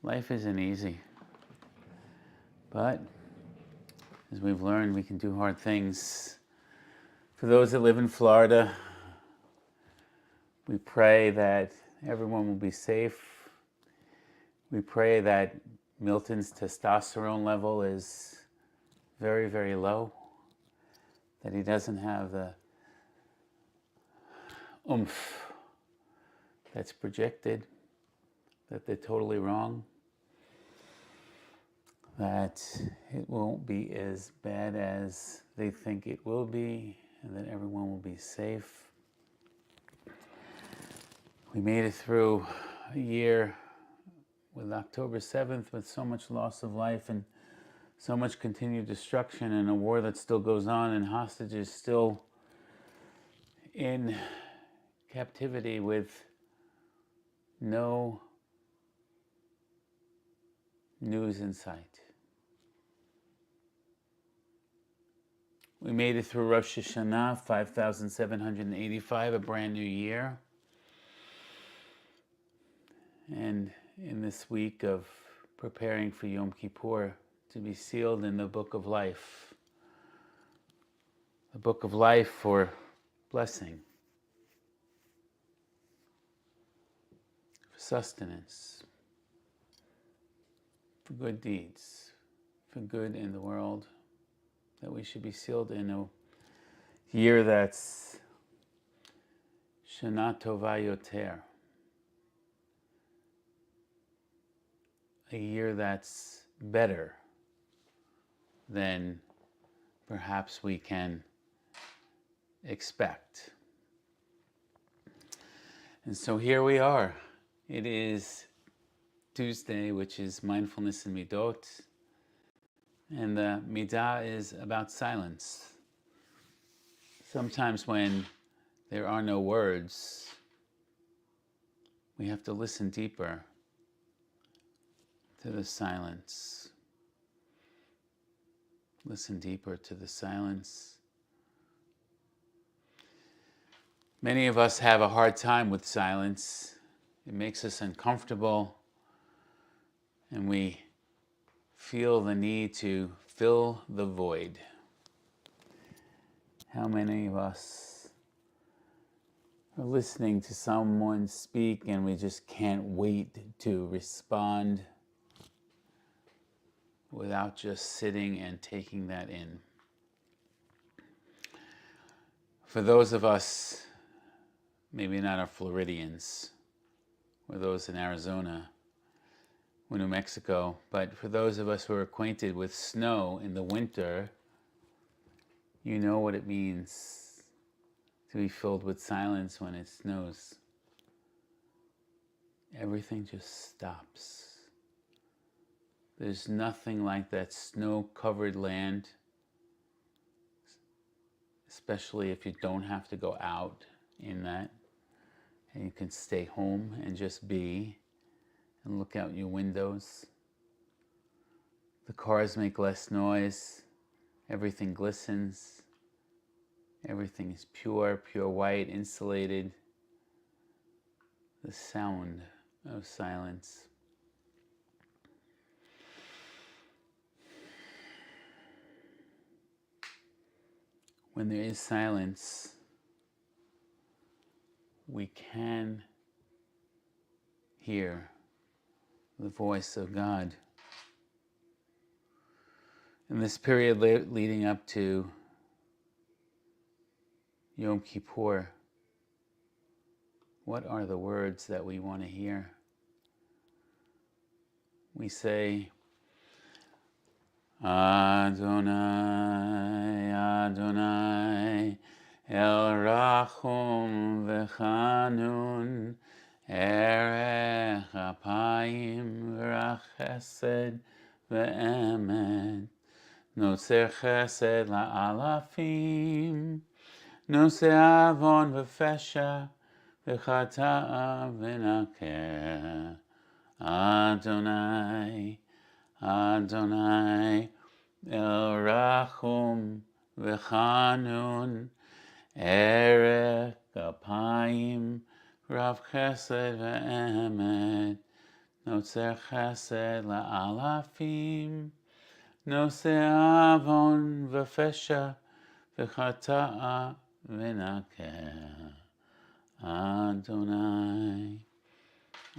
Life isn't easy, but as we've learned, we can do hard things. For those that live in Florida, we pray that everyone will be safe. We pray that Milton's testosterone level is very, very low, that he doesn't have the oomph that's projected, that they're totally wrong, that it won't be as bad as they think it will be, and that everyone will be safe. We made it through a year with October 7th with so much loss of life and so much continued destruction, and a war that still goes on, and hostages still in captivity with no news in sight. We made it through Rosh Hashanah, 5,785, a brand new year. And in this week of preparing for Yom Kippur, to be sealed in the book of life. The book of life for blessing, for sustenance, for good deeds, for good in the world, that we should be sealed in a year that's Shana Tova Yoter, a year that's better than perhaps we can expect. And so here we are. It is Tuesday, which is Mindfulness and Middot. And the Middah is about silence. Sometimes when there are no words, we have to listen deeper to the silence. Listen deeper to the silence. Many of us have a hard time with silence. It makes us uncomfortable, and we feel the need to fill the void. How many of us are listening to someone speak and we just can't wait to respond without just sitting and taking that in? For those of us, maybe not our Floridians, or those in Arizona or New Mexico, but for those of us who are acquainted with snow in the winter, you know what it means to be filled with silence when it snows. Everything just stops. There's nothing like that snow-covered land, especially if you don't have to go out in that, and you can stay home and just be and look out your windows. The cars make less noise. Everything glistens. Everything is pure white, insulated. The sound of silence. When there is silence, we can hear the voice of God. In this period leading up to Yom Kippur, what are the words that we want to hear? We say, Adonai, Adonai, El Rachum V'Chanun, Erech Apayim V'Rach Chesed V'Emet, Noseh Chesed La'alafim, Noseh Avon V'Fesha V'Chata'a V'Nakeh. Adonai, Adonai, El Rachum V'Chanun, Erech Apayim Rav Chesed V'Emet, Noseh Chesed La'alafim, Noseh Avon V'Fesha V'Chata'a V'Nakeh. Adonai,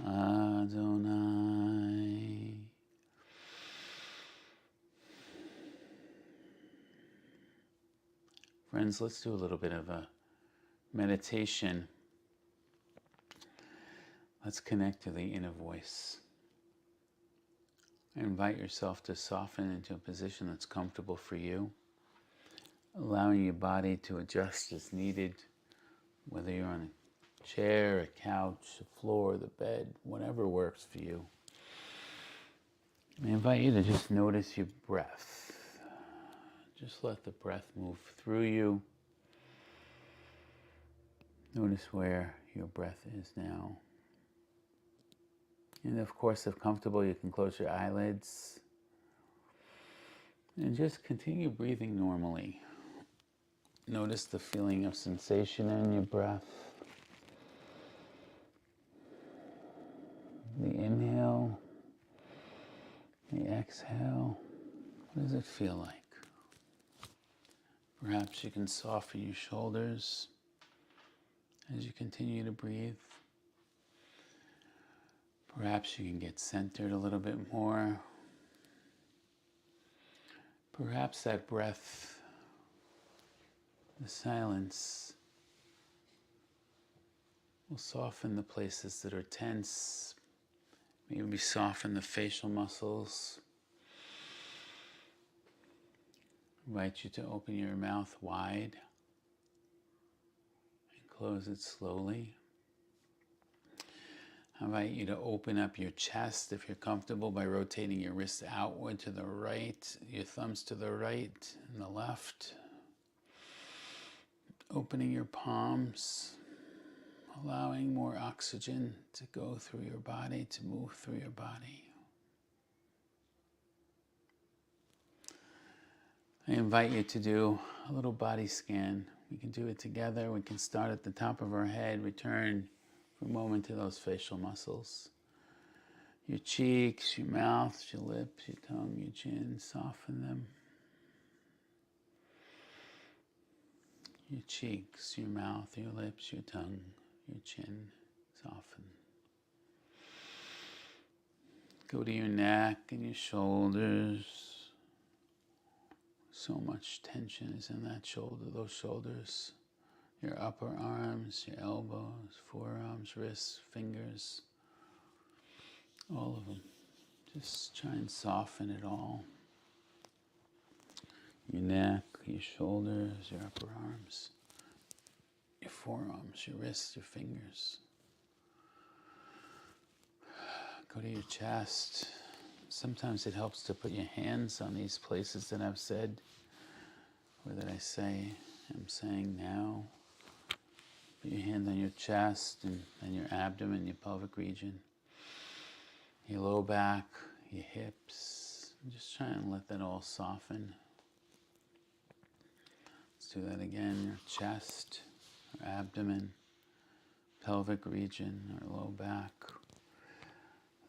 Adonai. Friends, let's do a little bit of a meditation. Let's connect to the inner voice. Invite yourself to soften into a position that's comfortable for you, allowing your body to adjust as needed, whether you're on a chair, a couch, a floor, the bed, whatever works for you. I invite you to just notice your breath. Just let the breath move through you. Notice where your breath is now. And of course, if comfortable, you can close your eyelids and just continue breathing normally. Notice the feeling of sensation in your breath. The inhale, the exhale. What does it feel like? Perhaps you can soften your shoulders as you continue to breathe. Perhaps you can get centered a little bit more. Perhaps that breath, the silence, will soften the places that are tense. Maybe soften the facial muscles. Invite you to open your mouth wide and close it slowly. I invite you to open up your chest if you're comfortable by rotating your wrists outward to the right, your thumbs to the right and the left. Opening your palms, allowing more oxygen to go through your body, to move through your body. I invite you to do a little body scan. We can do it together. We can start at the top of our head, return for a moment to those facial muscles. Your cheeks, your mouth, your lips, your tongue, your chin, soften them. Your cheeks, your mouth, your lips, your tongue, your chin, soften. Go to your neck and your shoulders. So much tension is in that shoulder, those shoulders. Your upper arms, your elbows, forearms, wrists, fingers. All of them. Just try and soften it all. Your neck, your shoulders, your upper arms, your forearms, your wrists, your fingers. Go to your chest. Sometimes it helps to put your hands on these places that I've said, or that I'm saying now. Put your hand on your chest and your abdomen, your pelvic region, your low back, your hips. Just try and let that all soften. Let's do that again. Your chest, your abdomen, pelvic region, or low back,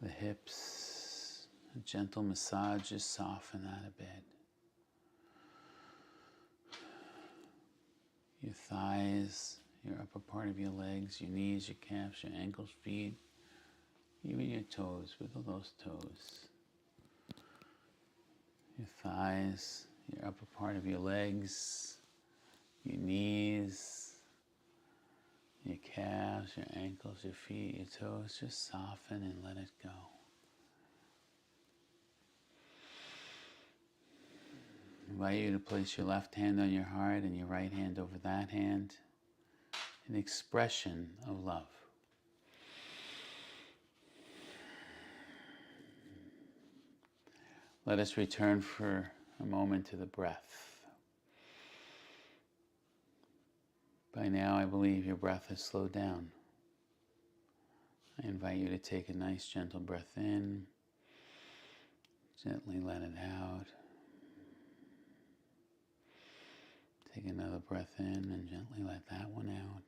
the hips. A gentle massage, just soften that a bit. Your thighs, your upper part of your legs, your knees, your calves, your ankles, feet, even your toes, wiggle those toes. Your thighs, your upper part of your legs, your knees, your calves, your ankles, your feet, your toes, just soften and let it go. I invite you to place your left hand on your heart and your right hand over that hand. An expression of love. Let us return for a moment to the breath. By now, I believe your breath has slowed down. I invite you to take a nice, gentle breath in. Gently let it out. Take another breath in and gently let that one out.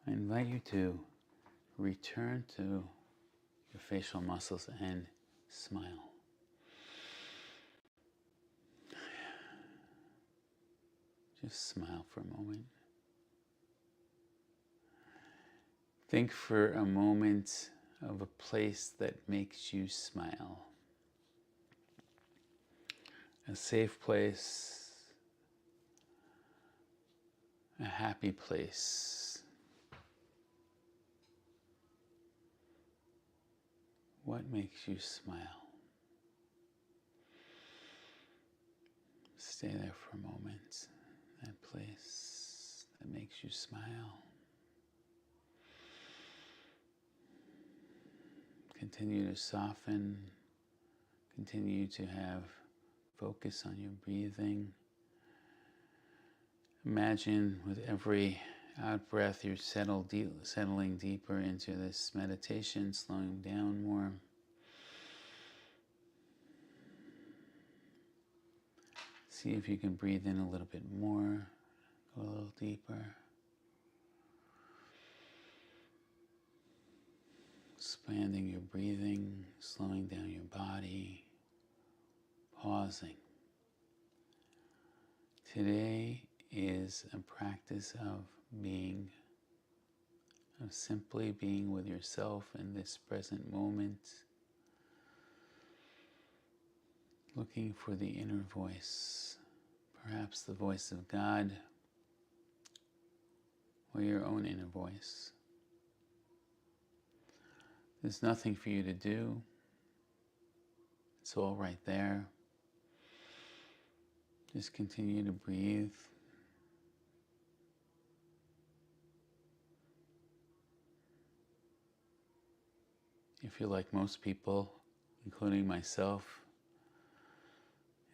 I invite you to return to your facial muscles and smile. Just smile for a moment. Think for a moment of a place that makes you smile. A safe place, a happy place. What makes you smile? Stay there for a moment. That place that makes you smile. Continue to soften. Continue to have focus on your breathing. Imagine with every Out breath, you're settling deeper into this meditation, slowing down more. See if you can breathe in a little bit more, go a little deeper. Expanding your breathing, slowing down your body, pausing. Today is a practice of simply being with yourself in this present moment, looking for the inner voice, perhaps the voice of God or your own inner voice. There's nothing for you to do. It's all right there. Just continue to breathe. If you're like most people, including myself,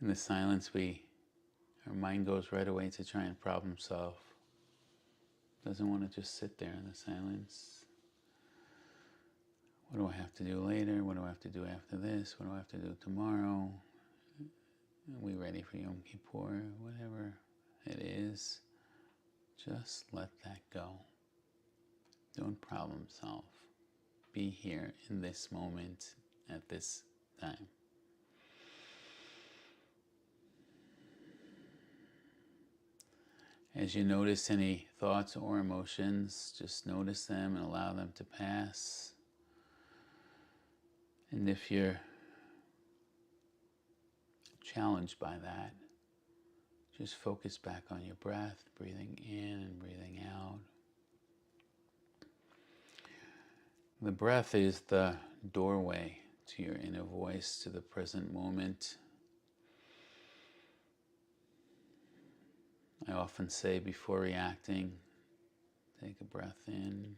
in the silence our mind goes right away to try and problem solve. Doesn't want to just sit there in the silence. What do I have to do later? What do I have to do after this? What do I have to do tomorrow? Are we ready for Yom Kippur? Whatever it is, just let that go. Don't problem solve. Be here in this moment at this time. As you notice any thoughts or emotions, just notice them and allow them to pass. And if you're challenged by that, just focus back on your breath, breathing in and breathing out. The breath is the doorway to your inner voice, to the present moment. I often say before reacting, take a breath in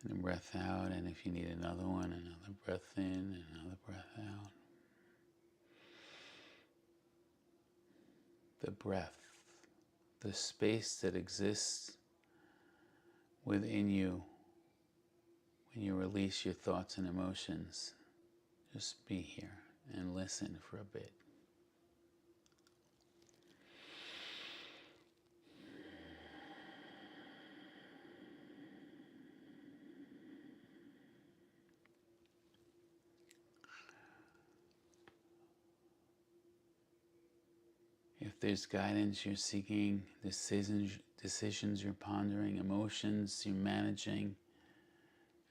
and a breath out, and if you need another one, another breath in and another breath out. The breath, the space that exists within you when you release your thoughts and emotions. Just be here and listen for a bit. If there's guidance you're seeking, decisions you're pondering, emotions you're managing,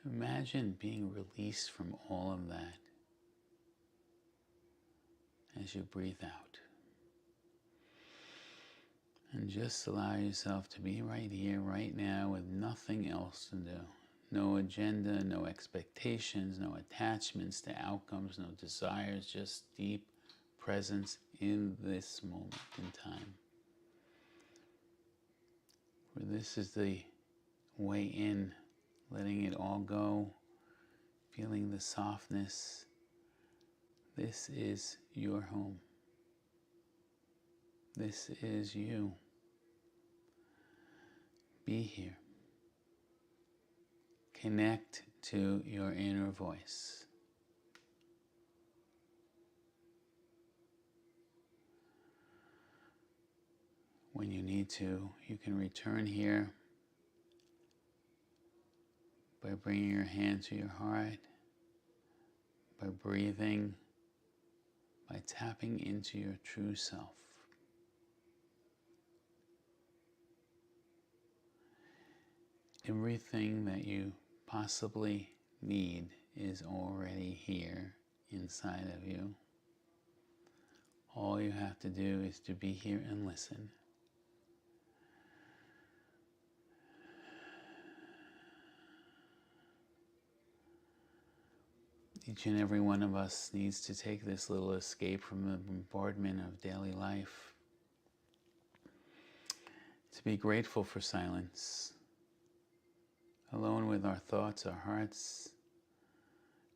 imagine being released from all of that as you breathe out. And just allow yourself to be right here, right now, with nothing else to do. No agenda, no expectations, no attachments to outcomes, no desires, just deep presence in this moment in time. For this is the way in, letting it all go, feeling the softness. This is your home. This is you. Be here. Connect to your inner voice. When you need to, you can return here by bringing your hand to your heart, by breathing, by tapping into your true self. Everything that you possibly need is already here inside of you. All you have to do is to be here and listen. Each and every one of us needs to take this little escape from the bombardment of daily life. To be grateful for silence. Alone with our thoughts, our hearts.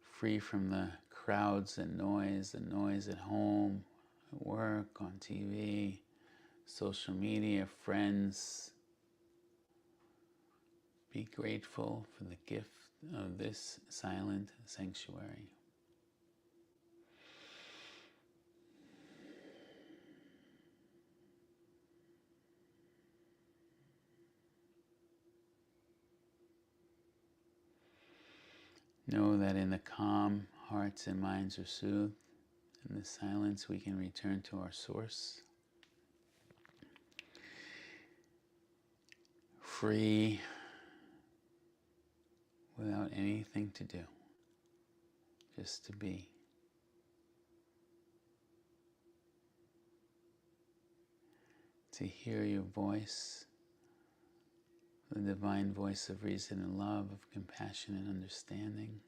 Free from the crowds and noise, the noise at home, at work, on TV, social media, friends. Be grateful for the gift of this silent sanctuary. Know that in the calm, hearts and minds are soothed. In the silence, we can return to our source. Free, without anything to do, just to be. To hear your voice, the divine voice of reason and love, of compassion and understanding.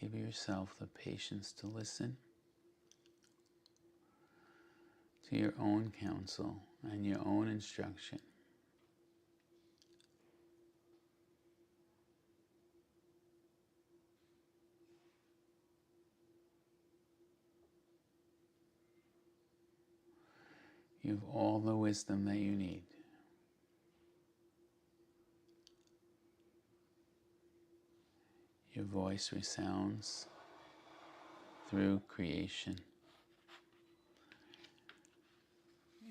Give yourself the patience to listen to your own counsel and your own instruction. You have all the wisdom that you need. Your voice resounds through creation.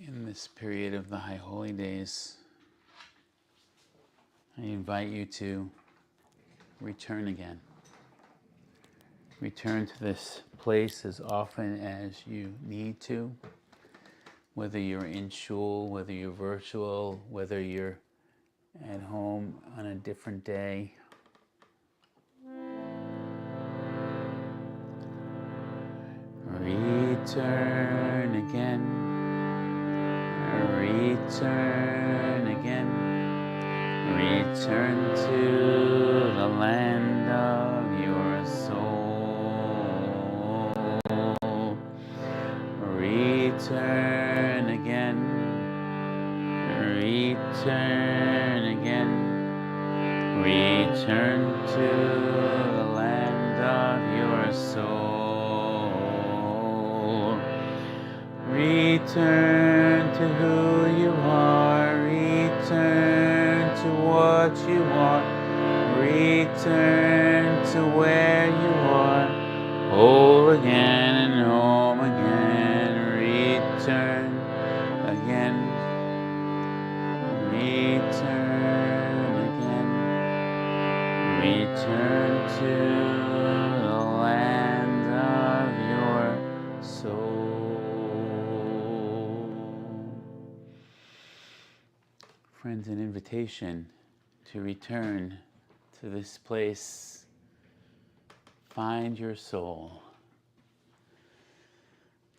In this period of the High Holy Days, I invite you to return again. Return to this place as often as you need to, whether you're in shul, whether you're virtual, whether you're at home on a different day. Return again. Return again. Return to the land of your soul. Return again. Return again. Return to the land of your soul. Return to who you are. Return to what you are. Return to where you are. Whole again and home again. Return again. Return again. Return to the land of your soul. Friends, an invitation to return to this place. Find your soul.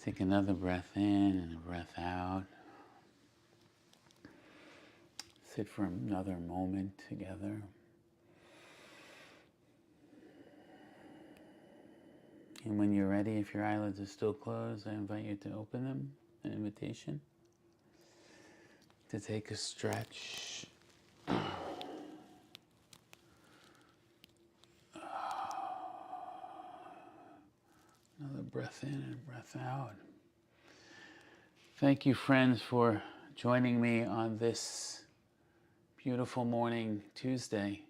Take another breath in and a breath out. Sit for another moment together. And when you're ready, if your eyelids are still closed, I invite you to open them, an invitation to take a stretch. Another breath in and breath out. Thank you, friends, for joining me on this beautiful morning, Tuesday.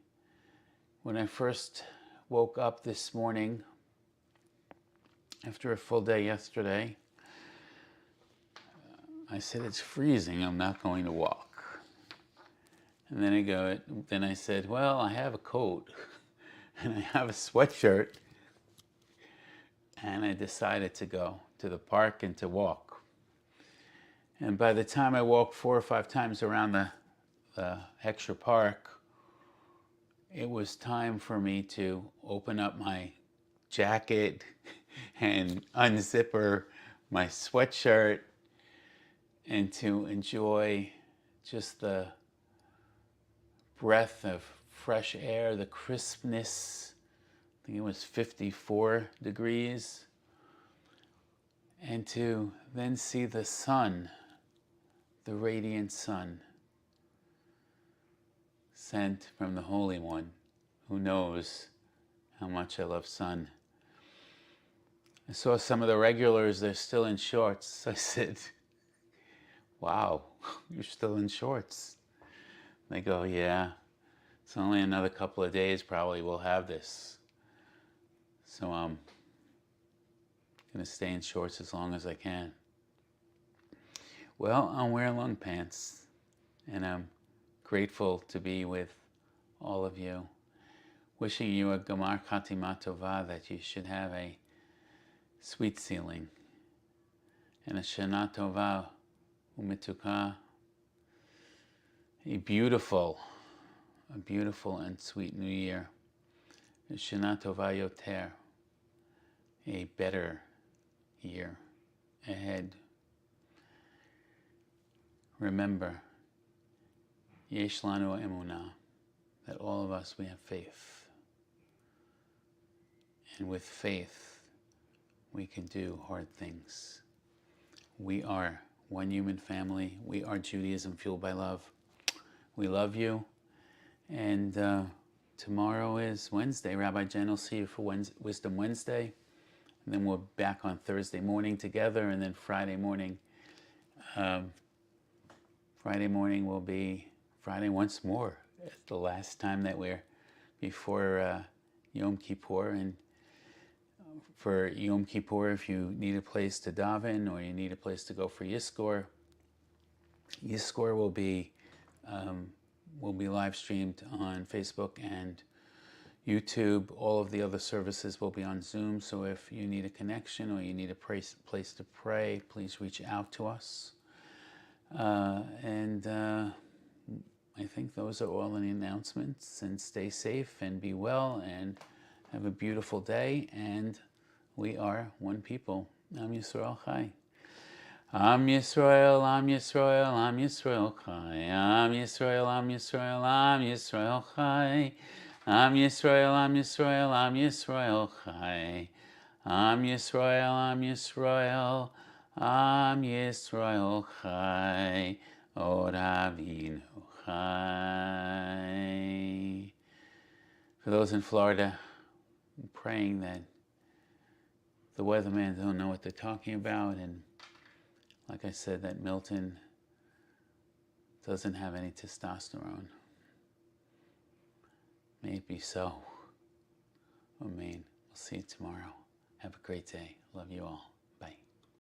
When I first woke up this morning, after a full day yesterday, I said, it's freezing, I'm not going to walk. And then I said, well, I have a coat and I have a sweatshirt. And I decided to go to the park and to walk. And by the time I walked 4 or 5 times around the Heckscher Park, it was time for me to open up my jacket and unzipper my sweatshirt and to enjoy just the breath of fresh air, the crispness. I think it was 54 degrees. And to then see the sun, the radiant sun, sent from the Holy One, who knows how much I love sun. I saw some of the regulars, they're still in shorts. I said, wow, you're still in shorts. They go, yeah, it's only another couple of days probably we'll have this. So I'm going to stay in shorts as long as I can. Well, I'm wearing long pants, and I'm grateful to be with all of you. Wishing you a Gamar Chatima Tova, that you should have a sweet ceiling, and a Shana Tova Umituka, a beautiful and sweet new year. A Shana Tova Yoter, a better year ahead. Remember, Yesh Lanu Emunah, that all of us, we have faith. And with faith, we can do hard things. We are one human family. We are Judaism fueled by love. We love you. And tomorrow is Wednesday. Rabbi Jay will see you for Wisdom Wednesday. And then we're back on Thursday morning together. And then Friday morning will be Friday once more. It's the last time that we're before Yom Kippur. And for Yom Kippur, if you need a place to daven or you need a place to go for Yizkor, Yizkor will be live streamed on Facebook and YouTube. All of the other services will be on Zoom. So if you need a connection or you need a place to pray, please reach out to us. I think those are all the announcements. And stay safe and be well and have a beautiful day. And we are one people. Am Yisrael Chai. Am Yisrael, Am Yisrael, Am Yisrael Chai. Am Yisrael, Am Yisrael, Am Yisrael Chai. Am Yisrael, Am Yisrael, Am Yisrael Chai. Am Yisrael, Am Yisrael, Am Yisrael Chai. Od Avinu Chai. For those in Florida, I'm praying that the weathermen don't know what they're talking about, and like I said, that Milton doesn't have any testosterone. May it be so. Amen. We'll see you tomorrow. Have a great day. Love you all.